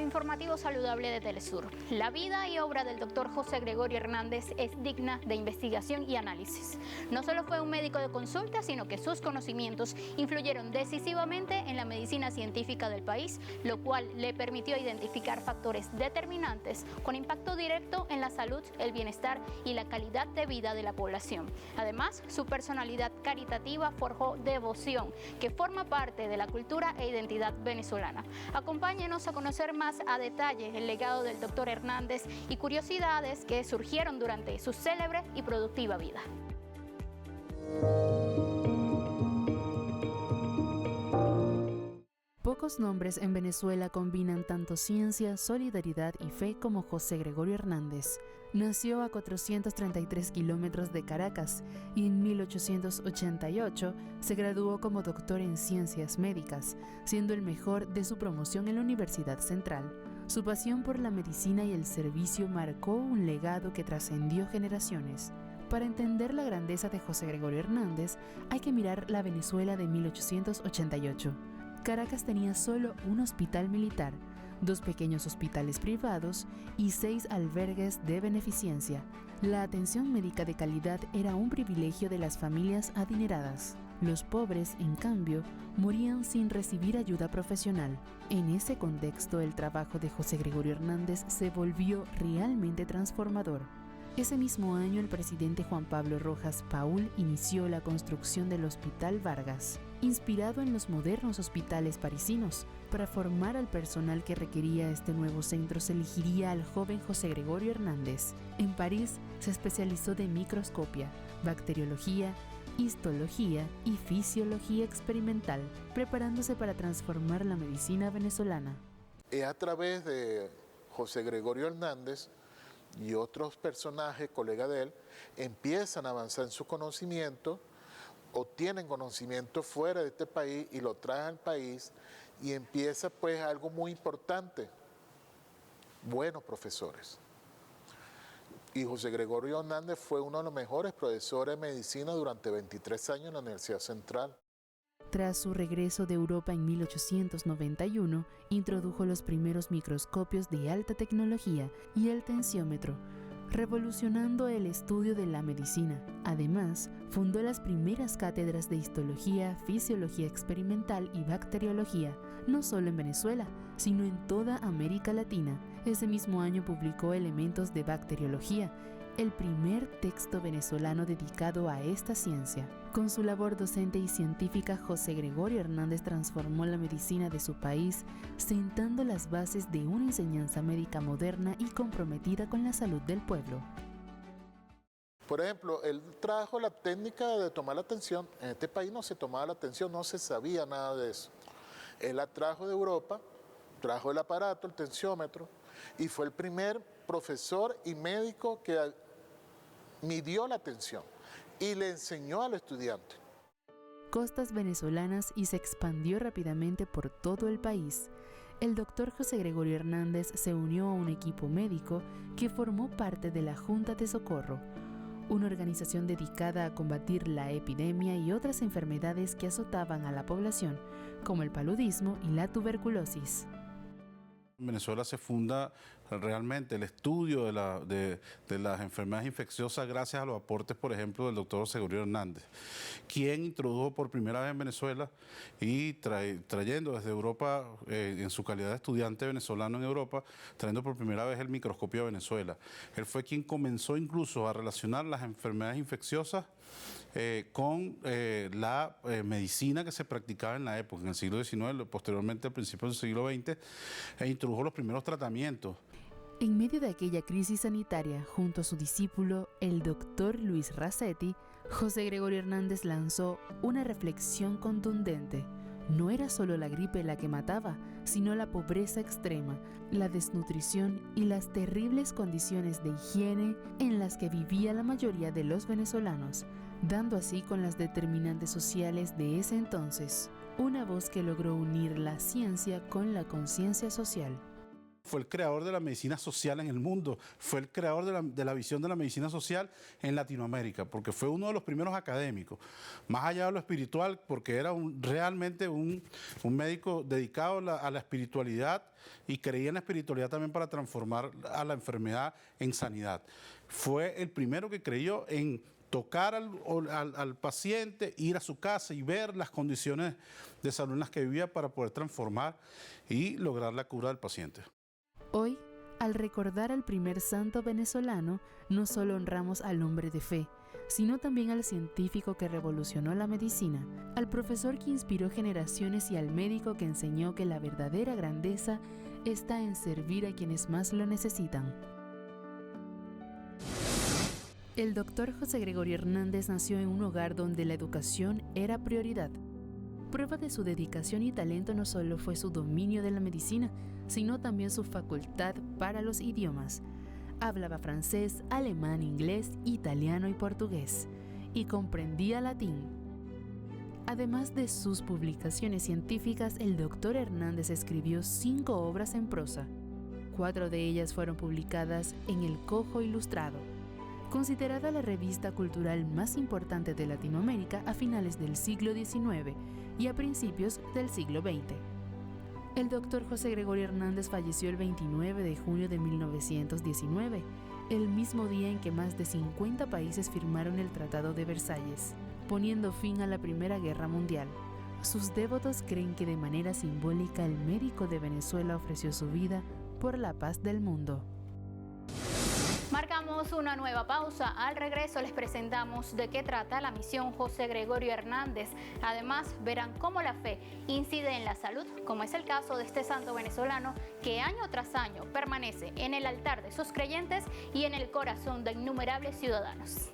informativo saludable de Telesur. La vida y obra del doctor José Gregorio Hernández es digna de investigación y análisis. No solo fue un médico de consulta, sino que sus conocimientos influyeron decisivamente en la medicina científica del país, lo cual le permitió identificar factores determinantes con impacto directo en la salud, el bienestar y la calidad de vida de la población. Además, su personalidad caritativa forjó devoción, que forma parte de la cultura e identidad venezolana. Acompáñenos a conocer más a detalle el legado del doctor Hernández y curiosidades que surgieron durante su célebre y productiva vida. Pocos nombres en Venezuela combinan tanto ciencia, solidaridad y fe como José Gregorio Hernández. Nació a 433 kilómetros de Caracas y en 1888 se graduó como doctor en ciencias médicas, siendo el mejor de su promoción en la Universidad Central. Su pasión por la medicina y el servicio marcó un legado que trascendió generaciones. Para entender la grandeza de José Gregorio Hernández, hay que mirar la Venezuela de 1888. Caracas tenía solo un hospital militar, 2 pequeños hospitales privados y 6 albergues de beneficencia. La atención médica de calidad era un privilegio de las familias adineradas. Los pobres, en cambio, morían sin recibir ayuda profesional. En ese contexto, el trabajo de José Gregorio Hernández se volvió realmente transformador. Ese mismo año, el presidente Juan Pablo Rojas Paul inició la construcción del Hospital Vargas, inspirado en los modernos hospitales parisinos. Para formar al personal que requería este nuevo centro, se elegiría al joven José Gregorio Hernández. En París se especializó de microscopia, bacteriología, histología y fisiología experimental, preparándose para transformar la medicina venezolana. A través de José Gregorio Hernández y otros personajes, colegas de él, empiezan a avanzar en su conocimiento, obtienen conocimiento fuera de este país y lo traen al país, y empieza pues algo muy importante: buenos profesores. Y José Gregorio Hernández fue uno de los mejores profesores de medicina durante 23 años en la Universidad Central. Tras su regreso de Europa en 1891, introdujo los primeros microscopios de alta tecnología y el tensiómetro, revolucionando el estudio de la medicina. Además, fundó las primeras cátedras de histología, fisiología experimental y bacteriología, no solo en Venezuela, sino en toda América Latina. Ese mismo año publicó Elementos de Bacteriología, el primer texto venezolano dedicado a esta ciencia. Con su labor docente y científica, José Gregorio Hernández transformó la medicina de su país, sentando las bases de una enseñanza médica moderna y comprometida con la salud del pueblo. Por ejemplo, él trajo la técnica de tomar la tensión. En este país no se tomaba la tensión, no se sabía nada de eso. Él la trajo de Europa, trajo el aparato, el tensiómetro, y fue el primer profesor y médico que midió la tensión y le enseñó al estudiante. Costas venezolanas y se expandió rápidamente por todo el país. El doctor José Gregorio Hernández se unió a un equipo médico que formó parte de la Junta de Socorro, una organización dedicada a combatir la epidemia y otras enfermedades que azotaban a la población, como el paludismo y la tuberculosis. En Venezuela se funda realmente el estudio de las enfermedades infecciosas gracias a los aportes, por ejemplo, del doctor José Gregorio Hernández, quien introdujo por primera vez en Venezuela y trayendo desde Europa, en su calidad de estudiante venezolano en Europa, trayendo por primera vez el microscopio a Venezuela. Él fue quien comenzó incluso a relacionar las enfermedades infecciosas con la medicina que se practicaba en la época, en el siglo XIX, posteriormente al principio del siglo XX, e introdujo los primeros tratamientos. En medio de aquella crisis sanitaria, junto a su discípulo, el doctor Luis Racetti, José Gregorio Hernández lanzó una reflexión contundente. No era solo la gripe la que mataba, sino la pobreza extrema, la desnutrición y las terribles condiciones de higiene en las que vivía la mayoría de los venezolanos, dando así con las determinantes sociales de ese entonces. Una voz que logró unir la ciencia con la conciencia social. Fue el creador de la medicina social en el mundo, fue el creador de la visión de la medicina social en Latinoamérica, porque fue uno de los primeros académicos, más allá de lo espiritual, porque era realmente un médico dedicado a la espiritualidad y creía en la espiritualidad también para transformar a la enfermedad en sanidad. Fue el primero que creyó en tocar al paciente, ir a su casa y ver las condiciones de salud en las que vivía para poder transformar y lograr la cura del paciente. Hoy, al recordar al primer santo venezolano, no solo honramos al hombre de fe, sino también al científico que revolucionó la medicina, al profesor que inspiró generaciones y al médico que enseñó que la verdadera grandeza está en servir a quienes más lo necesitan. El doctor José Gregorio Hernández nació en un hogar donde la educación era prioridad. Prueba de su dedicación y talento no solo fue su dominio de la medicina, sino también su facultad para los idiomas. Hablaba francés, alemán, inglés, italiano y portugués, y comprendía latín. Además de sus publicaciones científicas, el doctor Hernández escribió 5 obras en prosa. 4 de ellas fueron publicadas en El Cojo Ilustrado, considerada la revista cultural más importante de Latinoamérica a finales del siglo XIX y a principios del siglo XX. El doctor José Gregorio Hernández falleció el 29 de junio de 1919, el mismo día en que más de 50 países firmaron el Tratado de Versalles, poniendo fin a la Primera Guerra Mundial. Sus devotos creen que de manera simbólica el médico de Venezuela ofreció su vida por la paz del mundo. Marcamos una nueva pausa. Al regreso les presentamos de qué trata la misión José Gregorio Hernández. Además, verán cómo la fe incide en la salud, como es el caso de este santo venezolano que año tras año permanece en el altar de sus creyentes y en el corazón de innumerables ciudadanos.